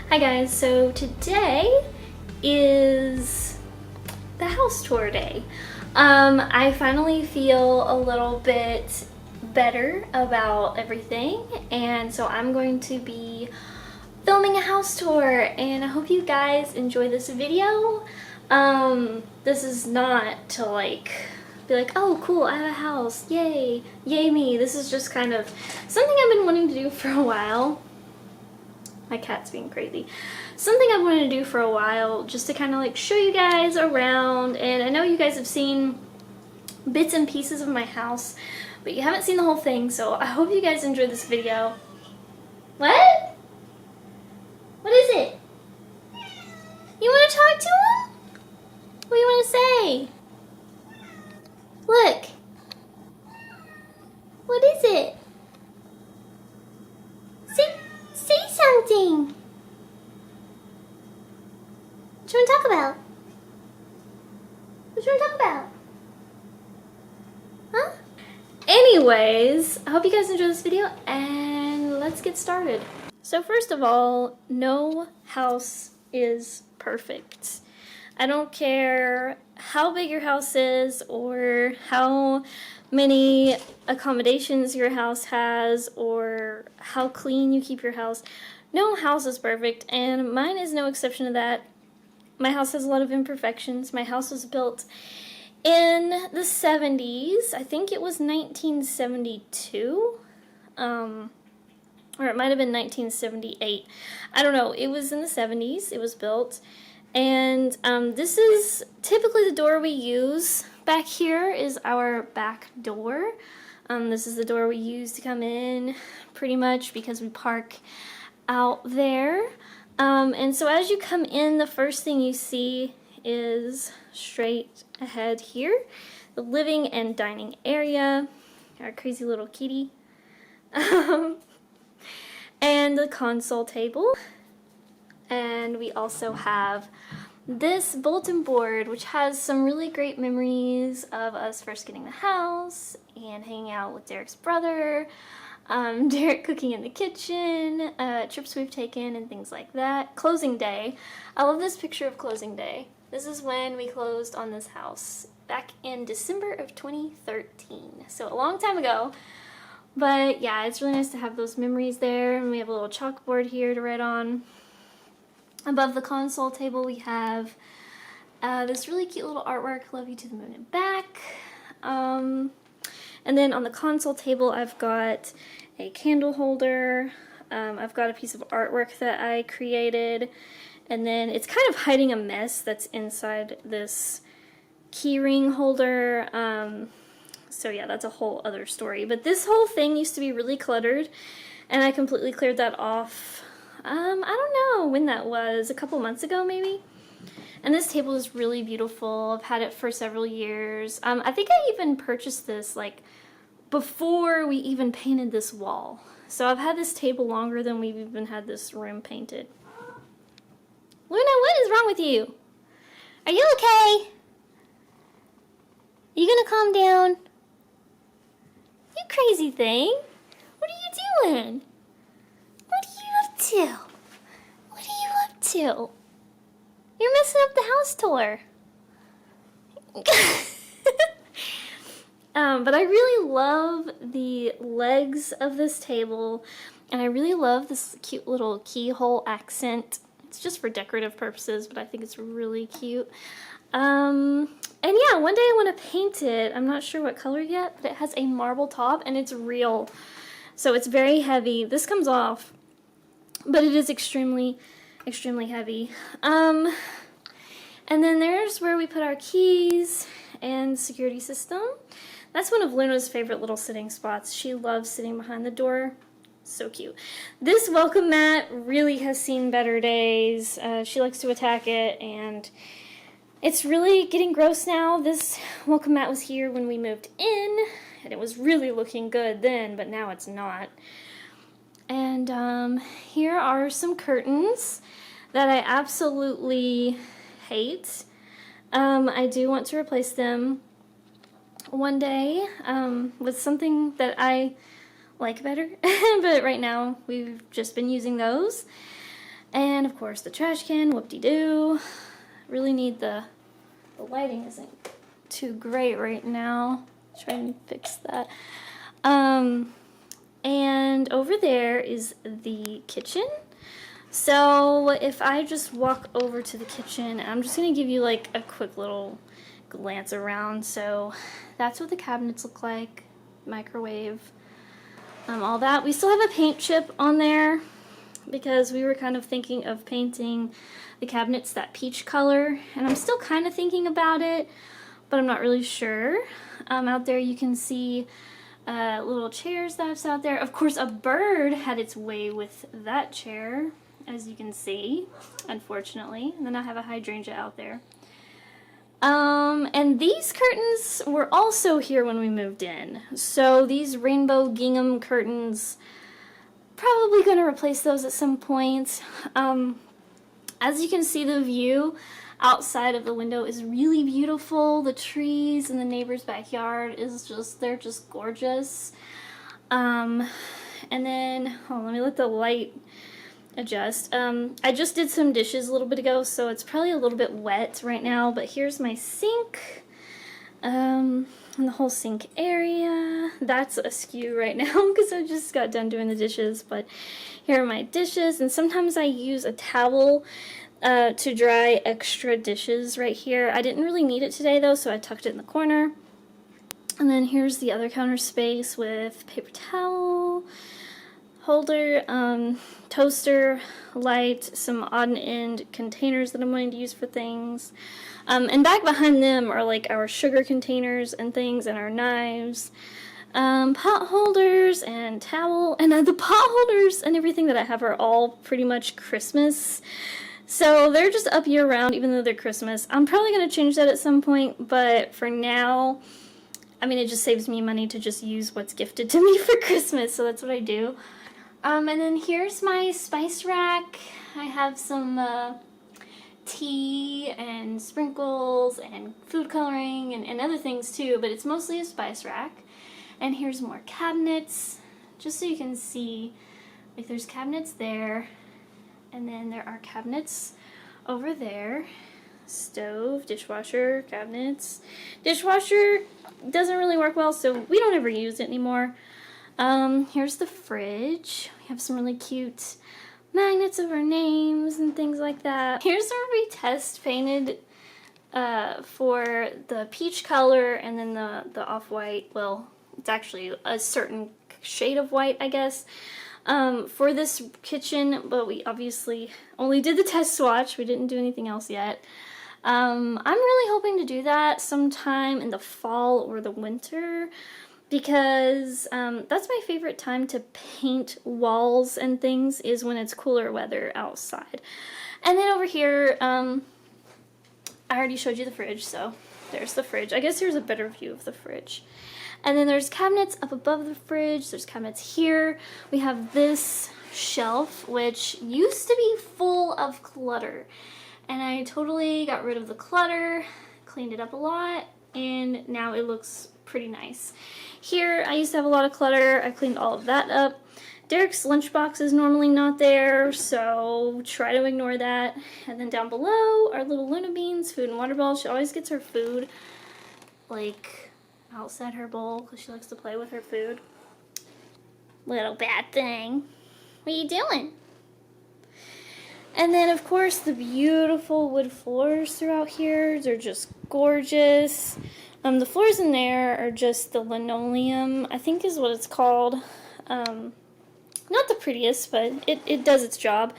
Hi guys, so today is the house tour day. I finally feel a little bit better about everything, and so I'm going to be filming a house tour, and I hope you guys enjoy this video. This is not to be like, oh cool, I have a house, yay me. This is just kind of something I've been wanting to do for a while. My cat's being crazy. Something I've wanted to do for a while, just to kind of show you guys around. And I know you guys have seen bits and pieces of my house, but you haven't seen the whole thing, so I hope you guys enjoyed this video. What? What is it? You want to talk to him? What do you want to say? Look. What is it? Say something. What you want to talk about? What you want to talk about? Huh? Anyways, I hope you guys enjoy this video, and let's get started. So first of all, no house is perfect. I don't care how big your house is or how many accommodations your house has or how clean you keep your house. No house is perfect, and mine is no exception to that. My house has a lot of imperfections. My house was built in the 70s. I think it was 1972. Or it might have been 1978. I don't know. It was in the 70s. It was built. And this is typically the door we use. Back here is our back door. This is the door we use to come in, pretty much, because we park out there. And so as you come in, the first thing you see is straight ahead here, the living and dining area, our crazy little kitty, and the console table. And we also have this bulletin board, which has some really great memories of us first getting the house and hanging out with Derek's brother, Derek cooking in the kitchen, trips we've taken and things like that. Closing day. I love this picture of closing day. This is when we closed on this house back in December of 2013. So a long time ago. But yeah, it's really nice to have those memories there. And we have a little chalkboard here to write on. Above the console table we have this really cute little artwork, Love You to the Moon and Back. And then on the console table I've got a candle holder, I've got a piece of artwork that I created, and then it's kind of hiding a mess that's inside this key ring holder. So yeah, that's a whole other story. But this whole thing used to be really cluttered, and I completely cleared that off. I don't know when that was, a couple months ago maybe. And this table is really beautiful. I've had it for several years. I think I even purchased this before we even painted this wall. So I've had this table longer than we've even had this room painted. Luna, what is wrong with you? Are you okay? Are you gonna calm down? You crazy thing. What are you doing? What are you up to? What are you up to? You're messing up the house tour. But I really love the legs of this table, and I really love this cute little keyhole accent. It's just for decorative purposes, but I think it's really cute. And yeah, one day I want to paint it. I'm not sure what color yet, but it has a marble top, and it's real. So it's very heavy. This comes off, but it is extremely, extremely heavy. And then there's where we put our keys and security system. That's one of Luna's favorite little sitting spots. She loves sitting behind the door. So cute. This welcome mat really has seen better days. She likes to attack it, and it's really getting gross now. This welcome mat was here when we moved in, and it was really looking good then, but now it's not. And here are some curtains that I absolutely hate. I do want to replace them one day with something that I like better, but right now we've just been using those. And of course the trash can, whoop-de-doo. Really need the lighting isn't too great right now. Try and fix that. And over there is the kitchen. So if I just walk over to the kitchen, I'm just gonna give you like a quick little glance around. So that's what the cabinets look like, microwave, all that. We still have a paint chip on there because we were kind of thinking of painting the cabinets that peach color, and I'm still kind of thinking about it, but I'm not really sure. Out there you can see little chairs that's out there. Of course, a bird had its way with that chair, as you can see, unfortunately. And then I have a hydrangea out there. And these curtains were also here when we moved in. So these rainbow gingham curtains, probably going to replace those at some point. As you can see, the view outside of the window is really beautiful. The trees in the neighbor's backyard is just, they're just gorgeous. And then, let me let the light adjust. I just did some dishes a little bit ago, so it's probably a little bit wet right now, but here's my sink, and the whole sink area. That's askew right now because I just got done doing the dishes, but here are my dishes, and sometimes I use a towel to dry extra dishes right here. I didn't really need it today though, so I tucked it in the corner. And then here's the other counter space with paper towel holder, toaster, light, some odd and end containers that I'm wanting to use for things. And back behind them are like our sugar containers and things, and our knives, pot holders and towel, and the pot holders and everything that I have are all pretty much Christmas. So they're just up year round, even though they're Christmas. I'm probably going to change that at some point, but for now, I mean, it just saves me money to just use what's gifted to me for Christmas, so that's what I do. And then here's my spice rack. I have some tea and sprinkles and food coloring and other things too, but it's mostly a spice rack. And here's more cabinets, just so you can see, like there's cabinets there, and then there are cabinets over there. Stove, dishwasher, cabinets. Dishwasher doesn't really work well, so we don't ever use it anymore. Here's the fridge. We have some really cute magnets of our names and things like that. Here's where we test painted for the peach color and then the off-white. Well, it's actually a certain shade of white, I guess, for this kitchen, but we obviously only did the test swatch. We didn't do anything else yet. I'm really hoping to do that sometime in the fall or the winter, because that's my favorite time to paint walls and things, is when it's cooler weather outside. And then over here, I already showed you the fridge, so there's the fridge. I guess here's a better view of the fridge. And then there's cabinets up above the fridge. There's cabinets here. We have this shelf, which used to be full of clutter. And I totally got rid of the clutter, cleaned it up a lot, and now it looks pretty nice. Here, I used to have a lot of clutter. I cleaned all of that up. Derek's lunchbox is normally not there, so try to ignore that. And then down below, our little Luna Beans food and water bowl. She always gets her food, like, outside her bowl, because she likes to play with her food. Little bad thing. What are you doing? And then, of course, the beautiful wood floors throughout here. They're just gorgeous. The floors in there are just the linoleum, I think is what it's called. Not the prettiest, but it does its job.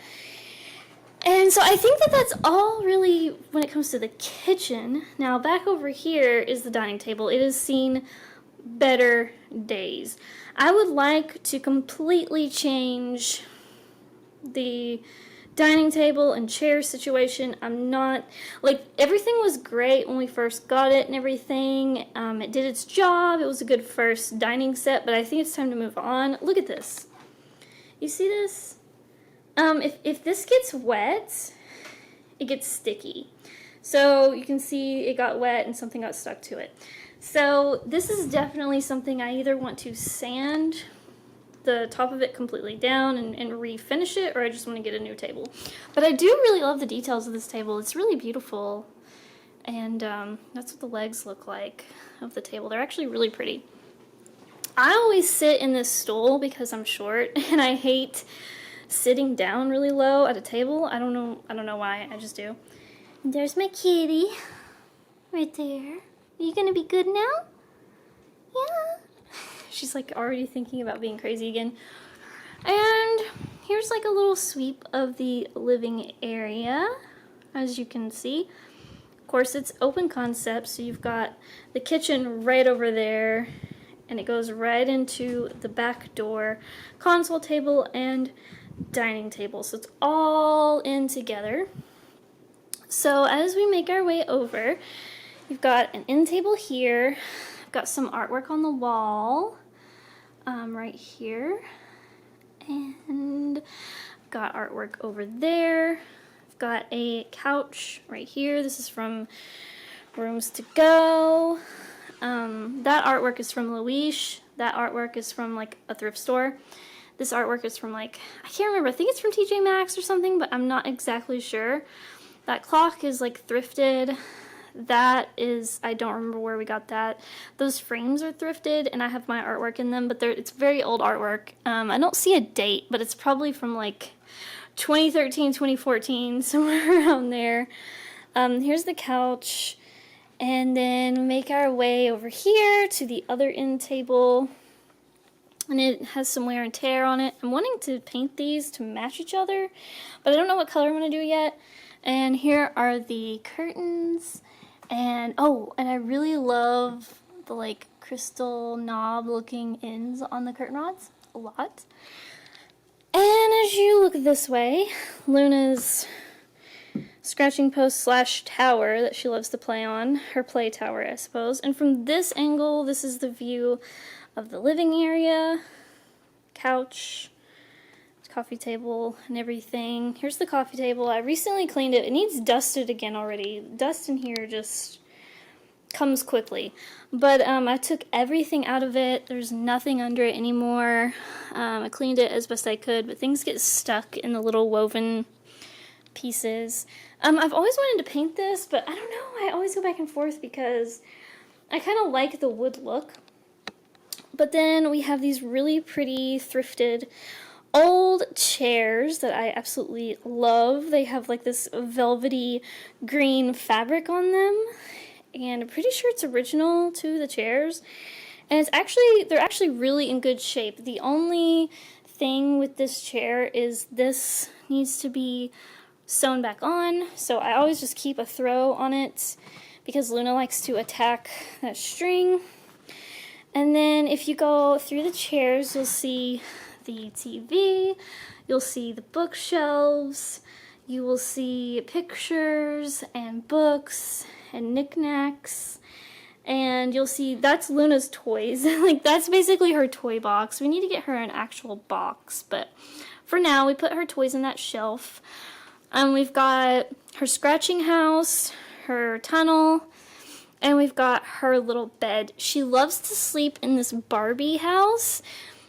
And so I think that that's all really when it comes to the kitchen. Now, back over here is the dining table. It has seen better days. I would like to completely change the dining table and chair situation. I'm not, like, everything was great when we first got it and everything. It did its job. It was a good first dining set, but I think it's time to move on. Look at this. You see this? If this gets wet, it gets sticky. So you can see it got wet and something got stuck to it. So this is definitely something I either want to sand the top of it completely down and refinish it, or I just want to get a new table. But I do really love the details of this table. It's really beautiful. And that's what the legs look like of the table. They're actually really pretty. I always sit in this stool because I'm short and I hate sitting down really low at a table. I don't know why, I just do. And there's my kitty right there. Are you gonna be good now? Yeah. She's like already thinking about being crazy again. And here's like a little sweep of the living area, as you can see. Of course, it's open concept, so you've got the kitchen right over there, and it goes right into the back door, console table and dining table. So it's all in together. So as we make our way over, you've got an end table here. I've got some artwork on the wall right here, and I've got artwork over there. I've got a couch right here. This is from Rooms to Go. That artwork is from Louise. That artwork is from like a thrift store. This artwork is from like, I can't remember, I think it's from TJ Maxx or something, but I'm not exactly sure. That clock is like thrifted. That is, I don't remember where we got that. Those frames are thrifted, and I have my artwork in them, but it's very old artwork. I don't see a date, but it's probably from like 2013, 2014, somewhere around there. Here's the couch, and then make our way over here to the other end table, and it has some wear and tear on it. I'm wanting to paint these to match each other, but I don't know what color I'm going to do yet. And here are the curtains. And oh, and I really love the like crystal knob looking ends on the curtain rods a lot. And as you look this way, Luna's scratching post slash tower that she loves to play on, her play tower, I suppose. And from this angle, this is the view of the living area, couch, coffee table, and everything. Here's the coffee table. I recently cleaned it. It needs dusted again already. Dust in here just comes quickly. But I took everything out of it. There's nothing under it anymore. I cleaned it as best I could, but things get stuck in the little woven pieces. I've always wanted to paint this, but I don't know. I always go back and forth because I kind of like the wood look. But then we have these really pretty thrifted old chairs that I absolutely love. They have like this velvety green fabric on them, and I'm pretty sure it's original to the chairs. And they're actually really in good shape. The only thing with this chair is this needs to be sewn back on, so I always just keep a throw on it because Luna likes to attack that string. And then if you go through the chairs, you'll see the TV, you'll see the bookshelves, you will see pictures and books and knickknacks, and you'll see that's Luna's toys. Like, that's basically her toy box. We need to get her an actual box, but for now we put her toys in that shelf. We've got her scratching house, her tunnel, and we've got her little bed. She loves to sleep in this Barbie house.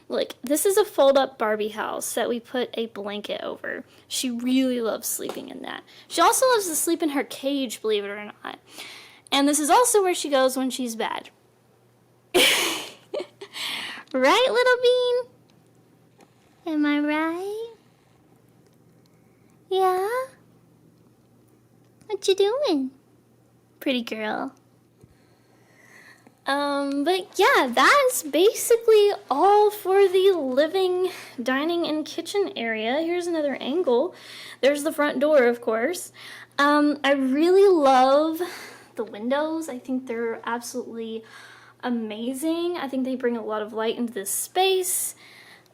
Like, this is a fold-up Barbie house that we put a blanket over. She really loves sleeping in that. She also loves to sleep in her cage, believe it or not. And this is also where she goes when she's bad. Right, little bean? Am I right? Yeah? What you doing? Pretty girl. But yeah, that's basically all for the living, dining, and kitchen area. Here's another angle. There's the front door, of course. I really love the windows. I think they're absolutely amazing. I think they bring a lot of light into this space.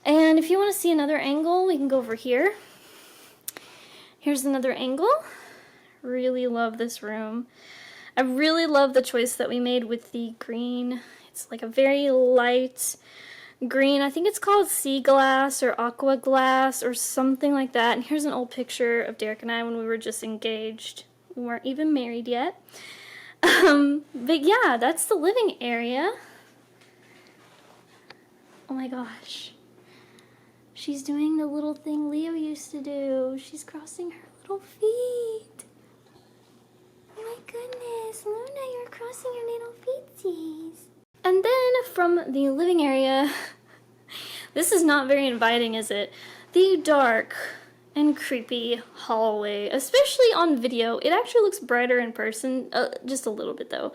And if you want to see another angle, we can go over here. Here's another angle. Really love this room. I really love the choice that we made with the green. It's like a very light green. I think it's called sea glass or aqua glass or something like that. And here's an old picture of Derek and I when we were just engaged. We weren't even married yet. But yeah, that's the living area. Oh my gosh. she's doing the little thing Leo used to do. She's crossing her little feet. Oh my goodness, Luna, you're crossing your little feetsies. And then from the living area, this is not very inviting, is it? The dark and creepy hallway, especially on video. It actually looks brighter in person, just a little bit though.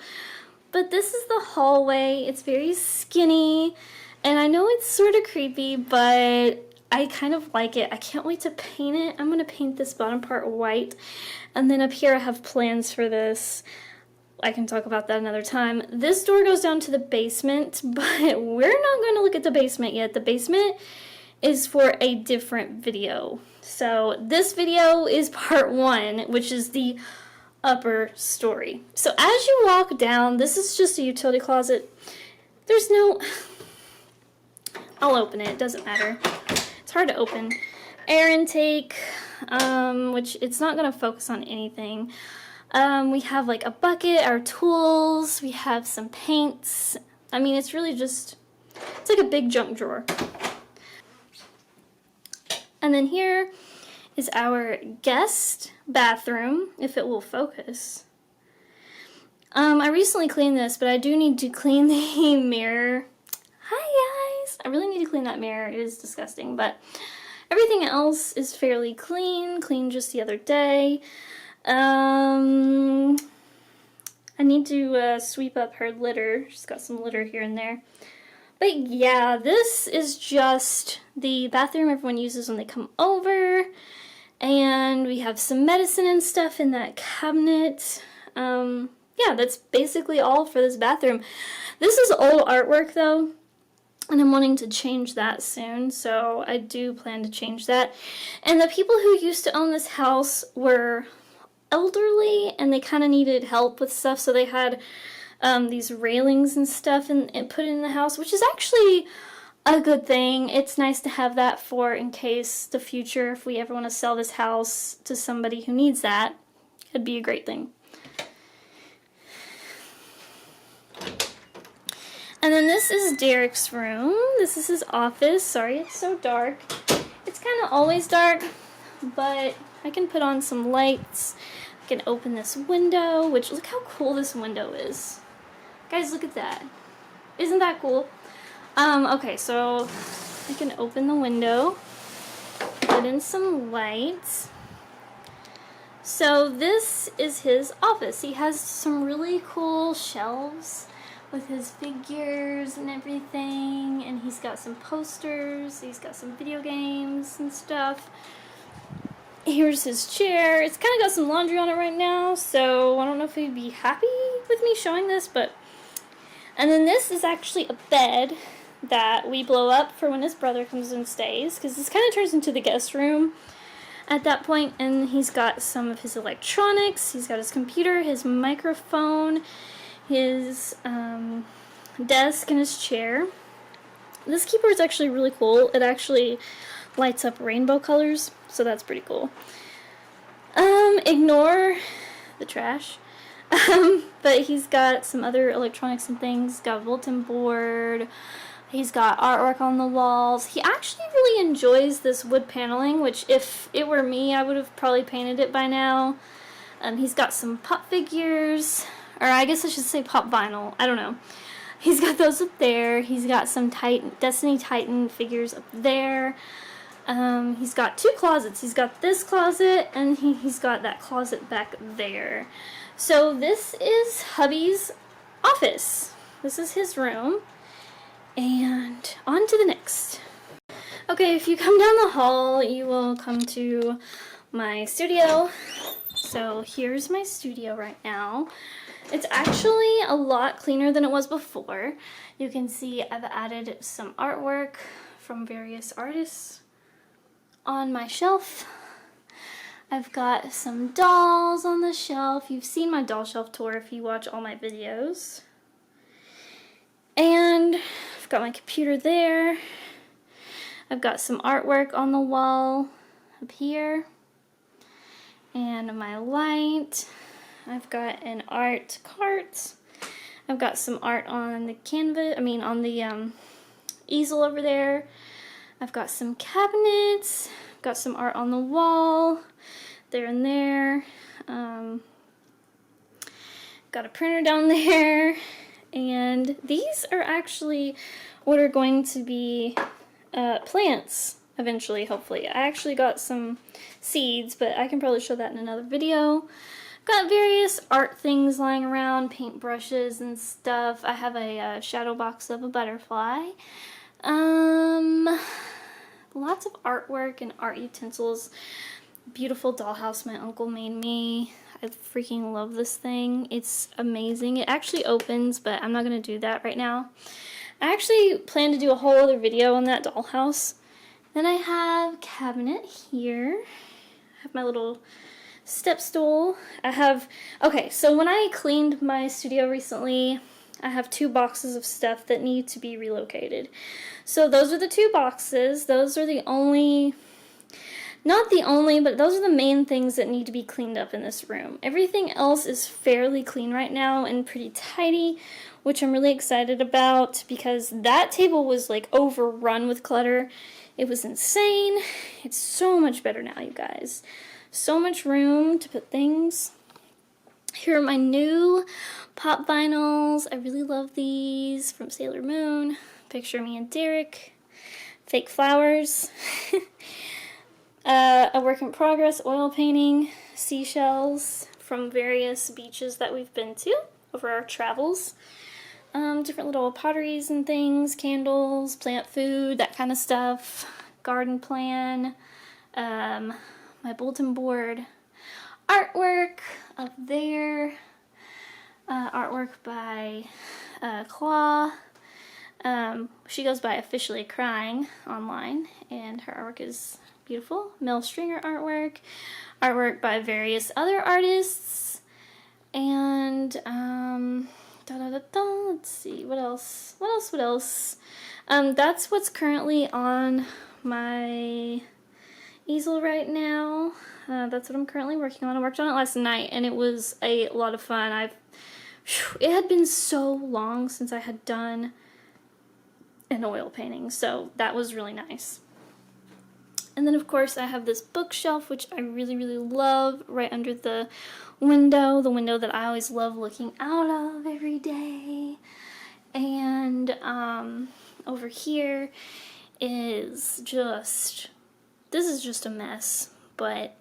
But this is the hallway. It's very skinny, and I know it's sort of creepy, but I kind of like it. I can't wait to paint it. I'm gonna paint this bottom part white, and then up here I have plans for this. I can talk about that another time. This door goes down to the basement, but we're not gonna look at the basement yet. The basement is for a different video. So this video is part 1, which is the upper story. So as you walk down, this is just a utility closet. There's no, I'll open it, it doesn't matter. It's hard to open. Air intake, which it's not gonna focus on anything. We have like a bucket, our tools, we have some paints. I mean, it's really just, it's like a big junk drawer. And then here is our guest bathroom, if it will focus. I recently cleaned this, but I do need to clean the mirror. Hi guys! I really need to clean that mirror. It is disgusting, but everything else is fairly clean just the other day. I need to sweep up her litter. She's got some litter here and there. But yeah, this is just the bathroom everyone uses when they come over. And we have some medicine and stuff in that cabinet. Yeah, that's basically all for this bathroom. This is old artwork though, and I'm wanting to change that soon, so I do plan to change that. And the people who used to own this house were elderly, and they kind of needed help with stuff, so they had these railings and stuff and put in the house, which is actually a good thing. It's nice to have that for in case the future, if we ever want to sell this house to somebody who needs that, it'd be a great thing. And then this is Derek's room. This is his office. Sorry, it's so dark. It's kind of always dark, but I can put on some lights. I can open this window, which, look how cool this window is. Guys, look at that. Isn't that cool? Okay, so I can open the window, put in some lights. So this is his office. He has some really cool shelves with his figures and everything, and he's got some posters, he's got some video games and stuff. Here's his chair. It's kind of got some laundry on it right now, so I don't know if he'd be happy with me showing this, but... And then this is actually a bed that we blow up for when his brother comes and stays, because this kind of turns into the guest room at that point. And he's got some of his electronics. He's got his computer, his microphone, his desk, and his chair. This keyboard is actually really cool. It actually lights up rainbow colors, so that's pretty cool. Ignore the trash. But he's got some other electronics and things. He's got a bulletin board. He's got artwork on the walls. He actually really enjoys this wood paneling, which if it were me, I would have probably painted it by now. He's got some pop figures, or I guess I should say pop vinyl. I don't know. He's got those up there. He's got some Destiny Titan figures up there. He's got 2 closets. He's got this closet, and he's got that closet back there. So this is hubby's office. This is his room. And on to the next. Okay, if you come down the hall, you will come to my studio. So here's my studio right now. It's actually a lot cleaner than it was before. You can see I've added some artwork from various artists on my shelf. I've got some dolls on the shelf. You've seen my doll shelf tour if you watch all my videos. And I've got my computer there. I've got some artwork on the wall up here. And my light. I've got an art cart. I've got some art on the canvas, on the easel over there. I've got some cabinets, got some art on the wall, there and there. Got a printer down there, and these are actually what are going to be plants eventually, hopefully. I actually got some seeds, but I can probably show that in another video. Got various art things lying around, paint brushes and stuff. I have a shadow box of a butterfly. Lots of artwork and art utensils. Beautiful dollhouse my uncle made me. I freaking love this thing. It's amazing. It actually opens, but I'm not going to do that right now. I actually plan to do a whole other video on that dollhouse. Then I have a cabinet here. I have my little step stool. Okay, so when I cleaned my studio recently, I have 2 boxes of stuff that need to be relocated. So those are the 2 boxes. Those are the only... Not the only, but those are the main things that need to be cleaned up in this room. Everything else is fairly clean right now and pretty tidy, which I'm really excited about because that table was like overrun with clutter. It was insane. It's so much better now, you guys. So much room to put things. Here are my new pop vinyls. I really love these from Sailor Moon. Picture me and Derek. Fake flowers. A work in progress oil painting, seashells from various beaches that we've been to over our travels. Different little potteries and things, candles, plant food, that kind of stuff. Garden plan, my bulletin board, artwork up there, artwork by Claw. She goes by Officially Crying online, and her artwork is beautiful. Mel Stringer artwork by various other artists, and let's see, what else? That's what's currently on my easel right now. That's what I'm currently working on. I worked on it last night, and it was a lot of fun. It had been so long since I had done an oil painting, so that was really nice. And then, of course, I have this bookshelf, which I really, really love, right under the window that I always love looking out of every day. And over here is just, this is just a mess, but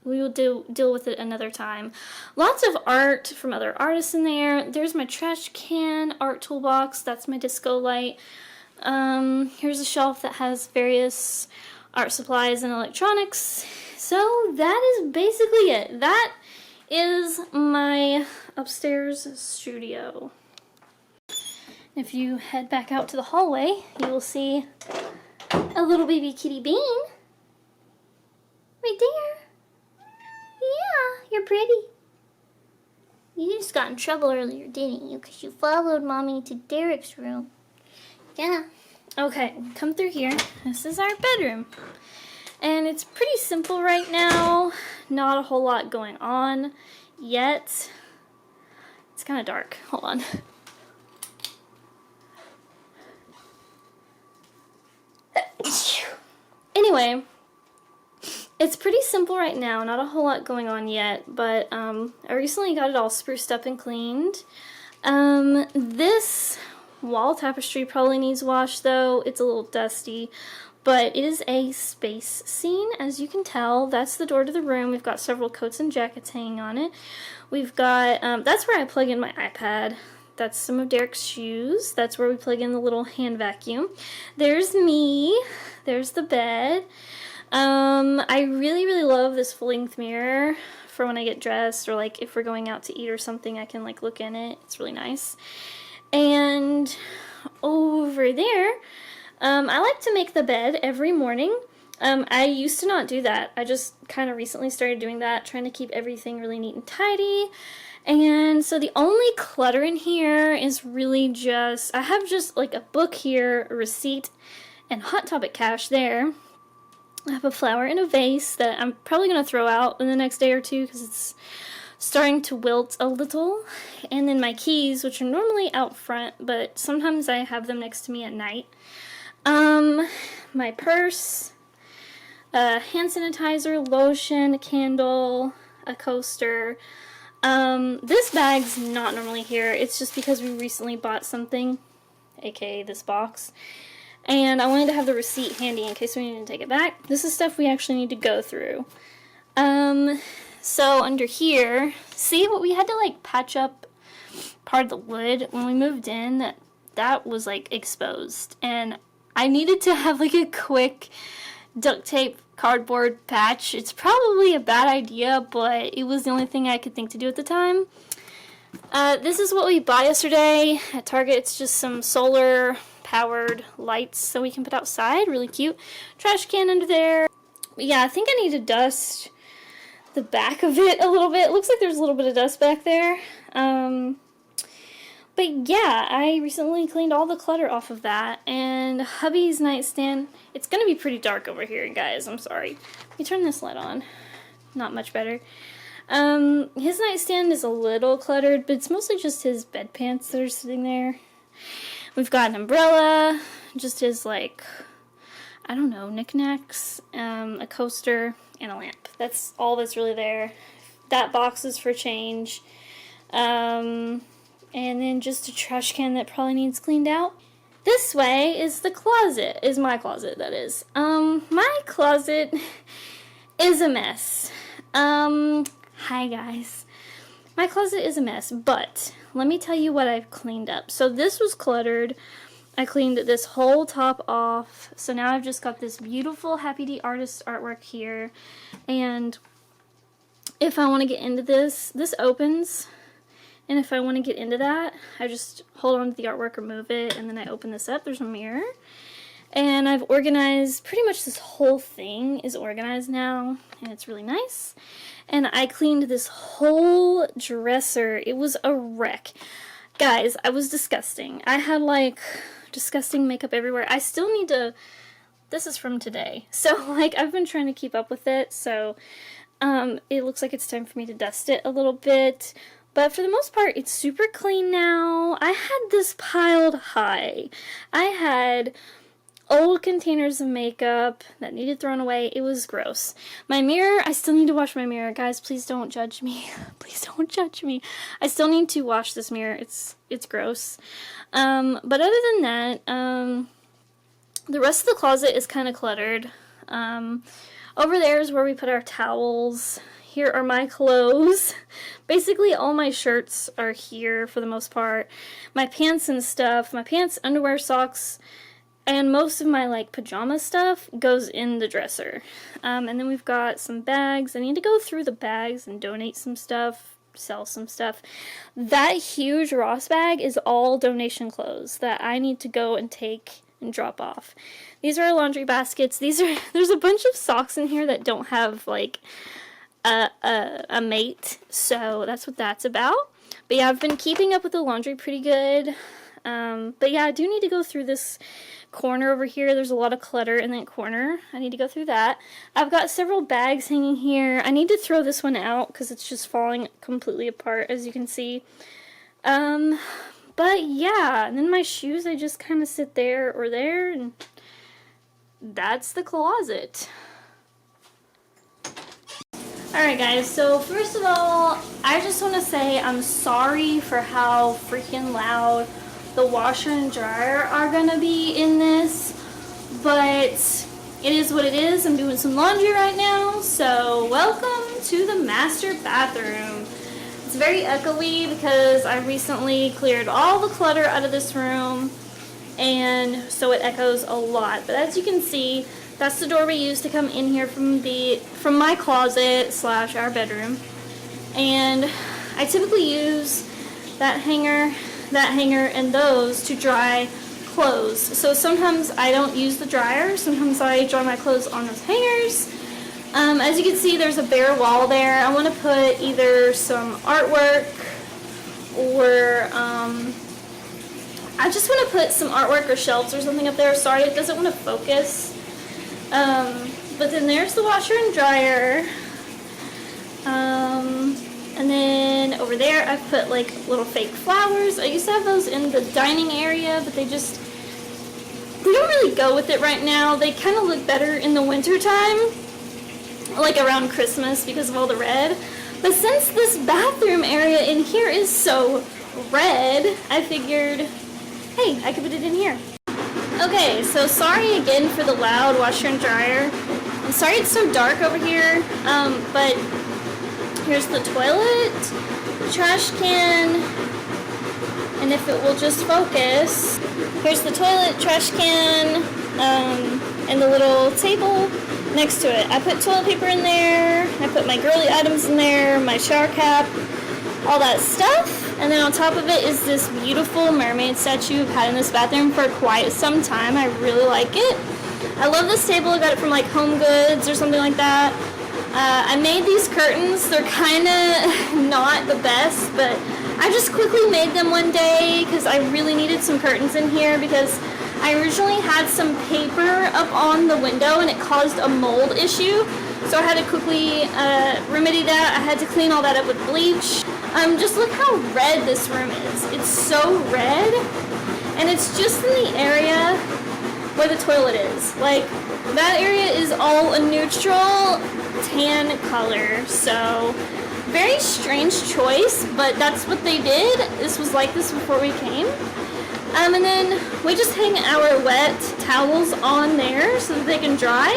we will deal with it another time. Lots of art from other artists in there. There's my trash can art toolbox. That's my disco light. Here's a shelf that has various art supplies and electronics. So that is basically it. That is my upstairs studio. If you head back out to the hallway, you will see a little baby kitty bean. Right there. Yeah, you're pretty. You just got in trouble earlier, didn't you? Because you followed Mommy to Derek's room. Yeah. Okay, come through here. This is our bedroom. And it's pretty simple right now. Not a whole lot going on yet. It's kind of dark. Hold on. Anyway, it's pretty simple right now. Not a whole lot going on yet, but I recently got it all spruced up and cleaned. This wall tapestry probably needs wash though. It's a little dusty, but it is a space scene, as you can tell. That's the door to the room. We've got several coats and jackets hanging on it. We've got, that's where I plug in my iPad. That's some of Derek's shoes. That's where we plug in the little hand vacuum. There's me. There's the bed. I really, really love this full-length mirror for when I get dressed, or like if we're going out to eat or something, I can like look in it. It's really nice. And over there, I like to make the bed every morning. I used to not do that. I just kind of recently started doing that, trying to keep everything really neat and tidy. And so the only clutter in here is really just, I have just like a book here, a receipt, and Hot Topic cash there. I have a flower in a vase that I'm probably going to throw out in the next day or two because it's starting to wilt a little. And then my keys, which are normally out front, but sometimes I have them next to me at night. My purse, hand sanitizer, lotion, a candle, a coaster. This bag's not normally here. It's just because we recently bought something, aka this box. And I wanted to have the receipt handy in case we needed to take it back. This is stuff we actually need to go through. So under here, see what we had to like patch up part of the lid when we moved in, that was like exposed. And I needed to have like a quick duct tape cardboard patch. It's probably a bad idea, but it was the only thing I could think to do at the time. This is what we bought yesterday at Target. It's just some solar powered lights so we can put outside. Really cute. Trash can under there. But yeah, I think I need to dust the back of it a little bit. It looks like there's a little bit of dust back there. But yeah, I recently cleaned all the clutter off of that, and hubby's nightstand, it's gonna be pretty dark over here, guys, I'm sorry. Let me turn this light on. Not much better. His nightstand is a little cluttered, but it's mostly just his bed pants that are sitting there. We've got an umbrella, just his, like, I don't know, knickknacks, a coaster, and a lamp. That's all that's really there. That box is for change. And then just a trash can that probably needs cleaned out. This way is the closet, is my closet, that is. My closet is a mess. Hi guys. My closet is a mess, but let me tell you what I've cleaned up. So this was cluttered. I cleaned this whole top off. So now I've just got this beautiful Happy D Artist artwork here. And if I want to get into this, this opens. And if I want to get into that, I just hold on to the artwork, remove it, and then I open this up. There's a mirror. And I've organized, pretty much this whole thing is organized now, and it's really nice. And I cleaned this whole dresser. It was a wreck. Guys, I was disgusting. I had, like, disgusting makeup everywhere. I still need to, this is from today. So, like, I've been trying to keep up with it, so it looks like it's time for me to dust it a little bit. But for the most part, it's super clean now. I had this piled high. I had old containers of makeup that needed thrown away. It was gross. My mirror, I still need to wash my mirror. Guys, please don't judge me. Please don't judge me. I still need to wash this mirror. It's gross. But other than that, the rest of the closet is kind of cluttered. Over there is where we put our towels. Here are my clothes. Basically, all my shirts are here for the most part. My pants and stuff, my pants, underwear, socks, and most of my, like, pajama stuff goes in the dresser. And then we've got some bags. I need to go through the bags and donate some stuff, sell some stuff. That huge Ross bag is all donation clothes that I need to go and take and drop off. These are our laundry baskets. There's a bunch of socks in here that don't have, like, a mate, so that's what that's about. But yeah, I've been keeping up with the laundry pretty good. But yeah, I do need to go through this corner over here. There's a lot of clutter in that corner. I need to go through that. I've got several bags hanging here. I need to throw this one out because it's just falling completely apart, as you can see. But yeah, and then my shoes, I just kind of sit there or there, and that's the closet. Alright guys, so first of all, I just want to say I'm sorry for how freaking loud the washer and dryer are going to be in this, but it is what it is. I'm doing some laundry right now, so welcome to the master bathroom. It's very echoey because I recently cleared all the clutter out of this room, and so it echoes a lot, but as you can see, that's the door we use to come in here from my closet / our bedroom. And I typically use that hanger, and those to dry clothes. So sometimes I don't use the dryer. Sometimes I dry my clothes on those hangers. As you can see, there's a bare wall there. I want to put either some artwork or I just want to put some artwork or shelves or something up there. Sorry, it doesn't want to focus. But then there's the washer and dryer. And then over there I've put like little fake flowers. I used to have those in the dining area, but they got don't really go with it right now. They kind of look better in the winter time, like around Christmas because of all the red. But since this bathroom area in here is so red, I figured, hey, I could put it in here. Okay, so sorry again for the loud washer and dryer. I'm sorry it's so dark over here, but here's the toilet, trash can, and if it will just focus, here's the toilet, trash can, and the little table next to it. I put toilet paper in there, I put my girly items in there, my shower cap, all that stuff. And then on top of it is this beautiful mermaid statue I've had in this bathroom for quite some time. I really like it. I love this table. I got it from like Home Goods or something like that. I made these curtains. They're kind of not the best, but I just quickly made them one day because I really needed some curtains in here because I originally had some paper up on the window and it caused a mold issue. So I had to quickly remedy that. I had to clean all that up with bleach. Just look how red this room is. It's so red, and it's just in the area where the toilet is. Like, that area is all a neutral tan color, so very strange choice, but that's what they did. This was like this before we came. And then we just hang our wet towels on there so that they can dry.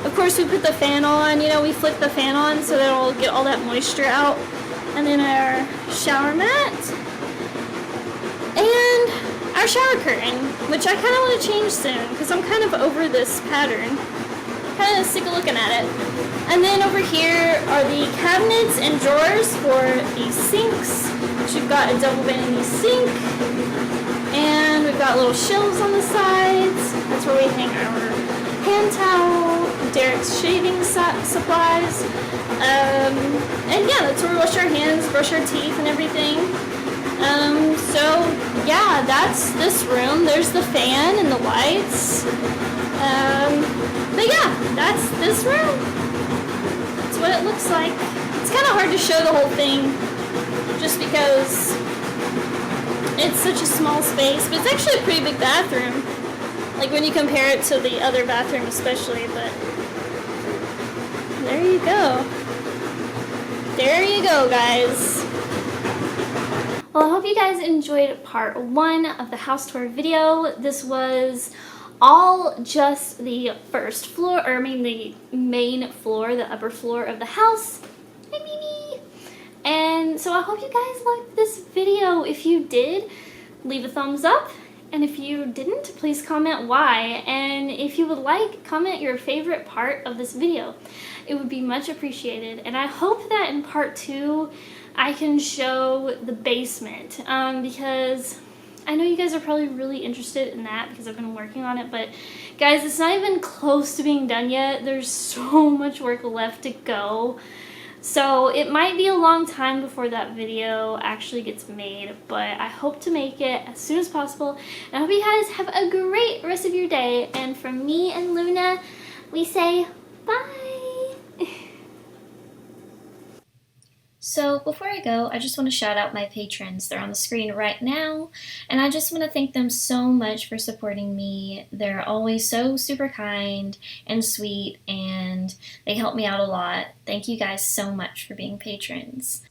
Of course, we put the fan on, you know, we flick the fan on so that it'll get all that moisture out. And then our shower mat. And our shower curtain, which I kind of want to change soon because I'm kind of over this pattern. Kind of sick of looking at it. And then over here are the cabinets and drawers for the sinks. We've got a double vanity sink. And we've got little shelves on the sides. That's where we hang our hand towel, Derek's shaving supplies. And yeah, that's where we wash our hands, brush our teeth and everything. So yeah, that's this room. There's the fan and the lights. But yeah, that's this room. That's what it looks like. It's kind of hard to show the whole thing just because it's such a small space, but it's actually a pretty big bathroom. Like when you compare it to the other bathroom especially, but there you go. There you go, guys. Well, I hope you guys enjoyed part 1 of the house tour video. This was all just the first floor, or I mean the main floor, the upper floor of the house. Hi, Mimi! And so I hope you guys liked this video. If you did, leave a thumbs up. And if you didn't, please comment why. And if you would like, comment your favorite part of this video. It would be much appreciated. And I hope that in part 2, I can show the basement. Because I know you guys are probably really interested in that because I've been working on it. But guys, it's not even close to being done yet. There's so much work left to go. So it might be a long time before that video actually gets made, but I hope to make it as soon as possible. And I hope you guys have a great rest of your day. And from me and Luna, we say bye. So before I go, I just want to shout out my patrons. They're on the screen right now, and I just want to thank them so much for supporting me. They're always so super kind and sweet, and they help me out a lot. Thank you guys so much for being patrons.